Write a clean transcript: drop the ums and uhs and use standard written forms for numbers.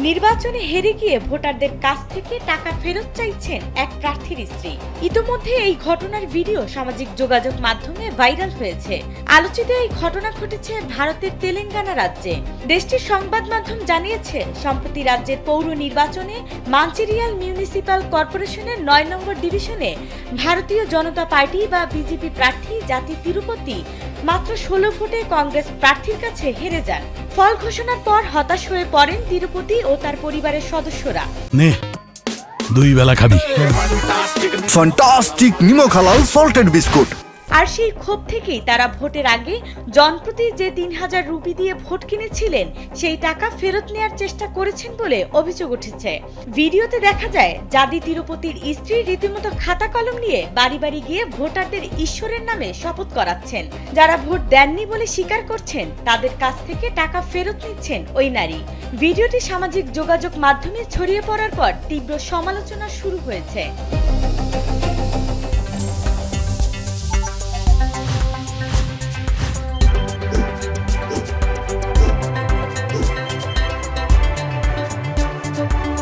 নির্বাচনে হেরে গিয়ে ভোটারদের কাছ থেকে টাকা ফেরত চাইছেন এক প্রার্থীর স্ত্রী। ইতোমধ্যে এই ঘটনার ভিডিও সামাজিক যোগাযোগ মাধ্যমে ভাইরাল হয়েছে। আলোচিত এই ঘটনা ঘটেছে ভারতের তেলেঙ্গানা রাজ্যে। দেশটির সংবাদ মাধ্যম জানিয়েছে, সম্প্রতি রাজ্যের পৌর নির্বাচনে মাঞ্চেরিয়াল মিউনিসিপাল কর্পোরেশনের ৯ নম্বর ডিভিশনে ভারতীয় জনতা পার্টি বা বিজেপি প্রার্থী জাতি তিরুপতি মাত্র ১৬ ভোটে কংগ্রেস প্রার্থীর কাছে হেরে যান। ফল ঘোষণার পর হতাশ হয়ে পড়েন তিরুপতি ও তার পরিবারের সদস্যরা। নে, দুই বেলা খাবি ফ্যান্টাস্টিক নিমক হালাল সল্টেড বিস্কুট। আর সেই ক্ষোভ থেকেই তারা ভোটের আগে জনপ্রতি যে ৩,০০০ রুপি দিয়ে ভোট কিনেছিলেন সেই টাকা ফেরত নেওয়ার চেষ্টা করেছেন বলে অভিযোগ উঠেছে। ভিডিওতে দেখা যায় জাদি তিরুপতির স্ত্রী রীতিমতো খাতা কলম নিয়ে বাড়ি বাড়ি গিয়ে ভোটারদের ঈশ্বরের নামে শপথ করাচ্ছেন। যারা ভোট দেননি বলে স্বীকার করছেন তাদের কাছ থেকে টাকা ফেরত নিচ্ছেন ওই নারী। ভিডিওটি সামাজিক যোগাযোগ মাধ্যমে ছড়িয়ে পড়ার পর তীব্র সমালোচনা শুরু হয়েছে।